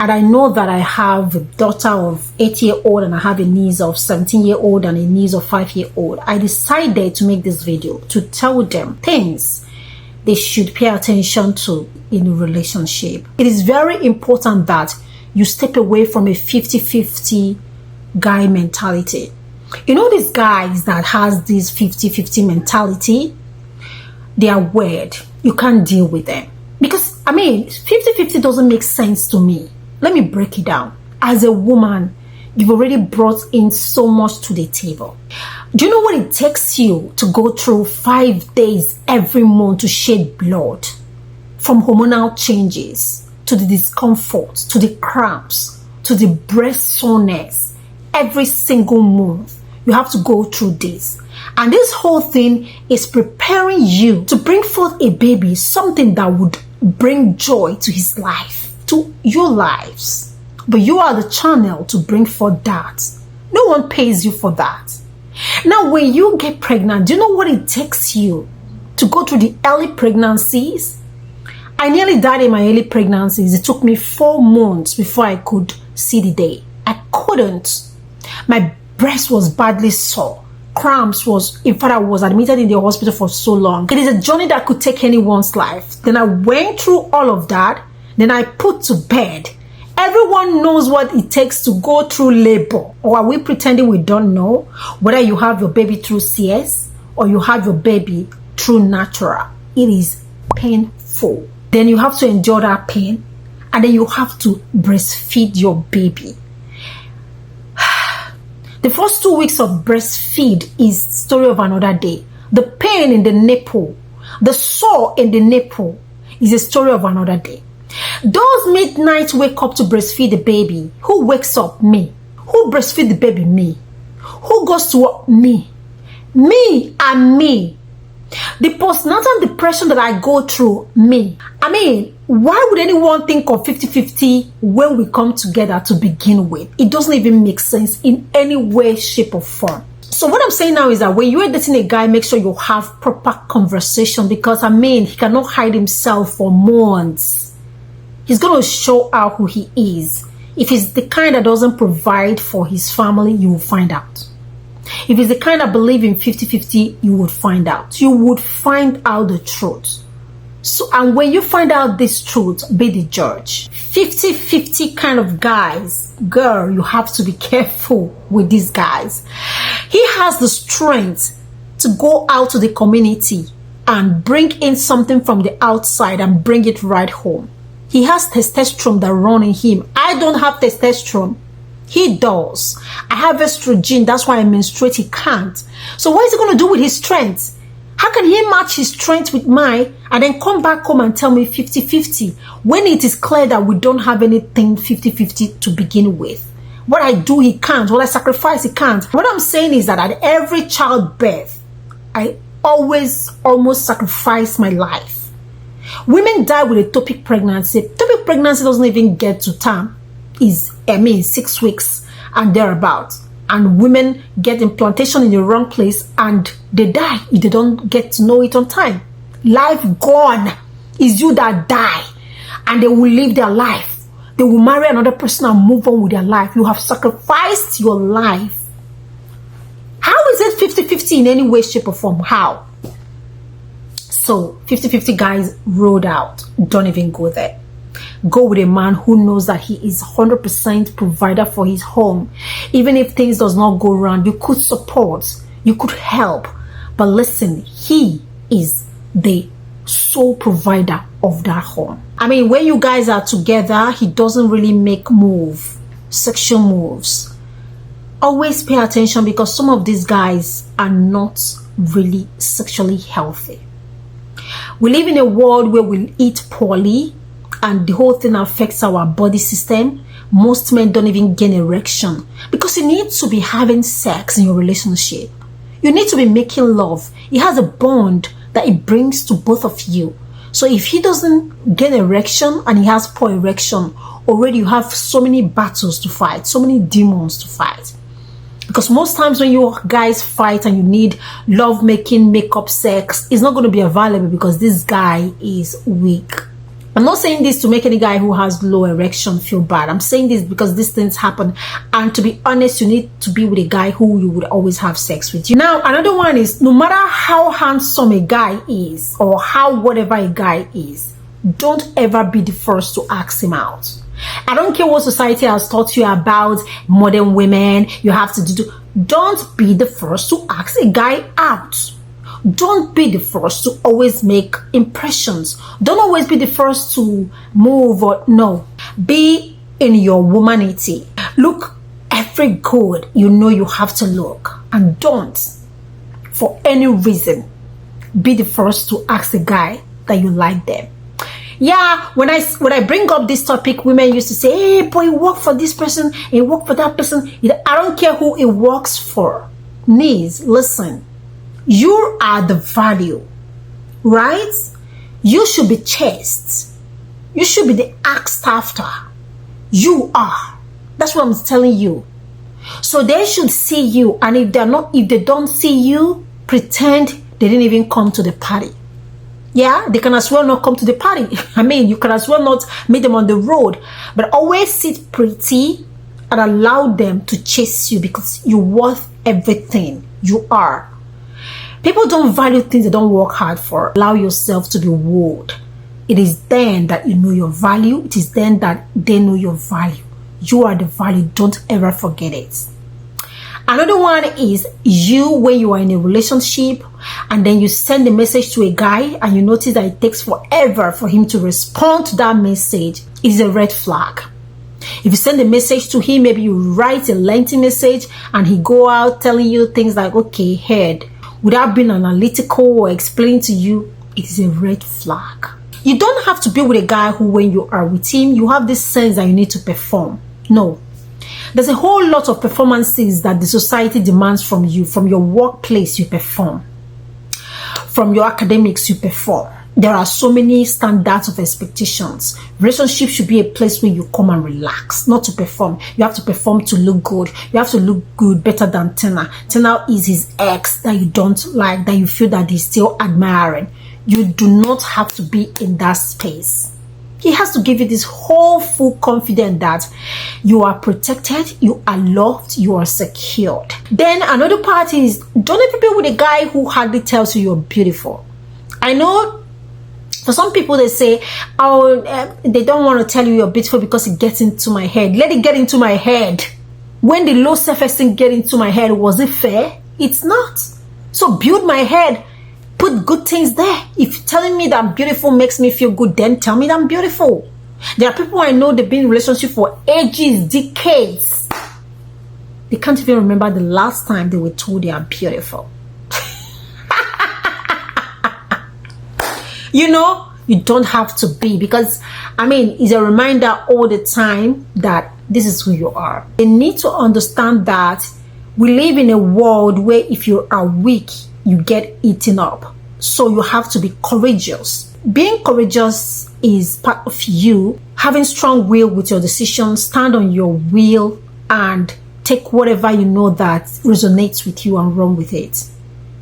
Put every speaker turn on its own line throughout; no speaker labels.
And I know that I have a daughter of 8-year-old and I have a niece of 17-year-old and a niece of 5-year-old. I decided to make this video to tell them things they should pay attention to in a relationship. It is very important that you step away from a 50-50 guy mentality. You know, these guys that has this 50-50 mentality, they are weird. You can't deal with them. Because, I mean, 50-50 doesn't make sense to me. Let me break it down. As a woman, you've already brought in so much to the table. Do you know what it takes you to go through 5 days every month to shed blood? From hormonal changes, to the discomfort, to the cramps, to the breast soreness. Every single month, you have to go through this. And this whole thing is preparing you to bring forth a baby, something that would bring joy to his life, to your lives. But you are the channel to bring forth that. No one pays you for that. Now, when you get pregnant, do you know what it takes you to go through the early pregnancies? I nearly died in my early pregnancies. It took me 4 months before I could see the day. I couldn't. My breast was badly sore. Cramps was, in fact, I was admitted in the hospital for so long. It is a journey that could take anyone's life. Then I went through all of that. Then I put to bed. Everyone knows what it takes to go through labor. Or are we pretending we don't know? Whether you have your baby through CS or you have your baby through natural. It is painful. Then you have to endure that pain. And then you have to breastfeed your baby. The first 2 weeks of breastfeed is story of another day. The pain in the nipple, the sore in the nipple is a story of another day. Those midnight wake up to breastfeed the baby. Who wakes up? Me. Who breastfeed the baby? Me. Who goes to work? Me. Me and me. The postnatal depression that I go through, me. I mean, why would anyone think of 50-50 when we come together to begin with? It doesn't even make sense in any way, shape, or form. So what I'm saying now is that when you are dating a guy, make sure you have proper conversation, because I mean, he cannot hide himself for months. He's going to show out who he is. If he's the kind that doesn't provide for his family, you will find out. If he's the kind that believes in 50-50, you would find out. You would find out the truth. So, and when you find out this truth, be the judge. 50-50 kind of guys, girl, you have to be careful with these guys. He has the strength to go out to the community and bring in something from the outside and bring it right home. He has testosterone that runs in him. I don't have testosterone. He does. I have estrogen. That's why I menstruate. He can't. So what is he going to do with his strength? How can he match his strength with mine and then come back home and tell me 50-50 when it is clear that we don't have anything 50-50 to begin with? What I do, he can't. What I sacrifice, he can't. What I'm saying is that at every childbirth, I always almost sacrifice my life. Women die with ectopic pregnancy. Ectopic pregnancy doesn't even get to term. Is 6 weeks and thereabouts, and women get implantation in the wrong place and they die if they don't get to know it on time. Life gone is you that die, and they will live their life. They will marry another person and move on with their life. You have sacrificed your life. How is it 50-50 in any way, shape, or form? How? So 50-50 guys rolled out. Don't even go there. Go with a man who knows that he is 100% provider for his home. Even if things does not go wrong, you could support, you could help. But listen, he is the sole provider of that home. I mean, when you guys are together, he doesn't really make sexual moves. Always pay attention, because some of these guys are not really sexually healthy. We live in a world where we eat poorly, and the whole thing affects our body system. Most men don't even gain erection, because you need to be having sex in your relationship. You need to be making love. It has a bond that it brings to both of you. So if he doesn't gain erection and he has poor erection, already you have so many battles to fight, so many demons to fight. Because most times when you guys fight and you need love making, makeup, sex, it's not going to be available because this guy is weak. I'm not saying this to make any guy who has low erection feel bad. I'm saying this because these things happen, and to be honest, you need to be with a guy who you would always have sex with. Now, another one is, no matter how handsome a guy is or how whatever a guy is, don't ever be the first to ask him out. I don't care what society has taught you about modern women, you have to do. Don't be the first to ask a guy out. Don't be the first to always make impressions. Don't always be the first to move, or no. Be in your womanity. Look every good you know you have to look, and don't, for any reason, be the first to ask a guy that you like them. Yeah, when I bring up this topic, women used to say, hey boy, you work for this person, you work for that person. I don't care who it works for. Please, listen. You are the value, right? You should be chased. You should be the asked after. You are. That's what I'm telling you. So they should see you, and if they don't see you, pretend they didn't even come to the party. Yeah, they can as well not come to the party. I mean, you can as well not meet them on the road, but always sit pretty and allow them to chase you, because you're worth everything. You are. People don't value things they don't work hard for. Allow yourself to be wooed. It is then that you know your value. It is then that they know your value. You are the value. Don't ever forget it. Another one is, you, when you are in a relationship and then you send a message to a guy and you notice that it takes forever for him to respond to that message, it is a red flag. If you send a message to him, maybe you write a lengthy message and he go out telling you things like, okay, head, without being analytical or explaining to you, it is a red flag. You don't have to be with a guy who, when you are with him, you have this sense that you need to perform. No. There's a whole lot of performances that the society demands from you. From your workplace, you perform. From your academics, you perform. There are so many standards of expectations. Relationship should be a place where you come and relax, not to perform. You have to perform to look good. You have to look good, better than Tenna. Tenna is his ex that you don't like, that you feel that he's still admiring. You do not have to be in that space. He has to give you this whole full confidence that you are protected, you are loved, you are secured. Then another part is, don't ever be with a guy who hardly tells you you're beautiful. I know for some people they say, oh, they don't want to tell you you're beautiful because it gets into my head. Let it get into my head. When the low self-esteem get into my head, was it fair? It's not. So build my head. Put good things there. If telling me that I'm beautiful makes me feel good, then tell me that I'm beautiful. There are people I know, they've been in relationship for ages, decades. They can't even remember the last time they were told they are beautiful. You know, you don't have to be, because, I mean, it's a reminder all the time that this is who you are. They need to understand that we live in a world where if you are weak, you get eaten up. So you have to be courageous. Being courageous is part of you. Having strong will with your decisions, stand on your will and take whatever you know that resonates with you and run with it.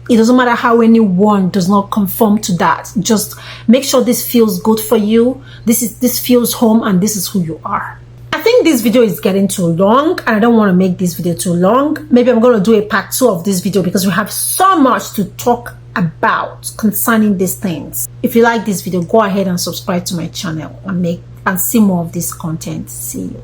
It doesn't matter how anyone does not conform to that. Just make sure this feels good for you. This feels home, and this is who you are. I think this video is getting too long, and I don't want to make this video too long. Maybe I'm going to do a part 2 of this video, because we have so much to talk about concerning these things. If you like this video, go ahead and subscribe to my channel and see more of this content. See you.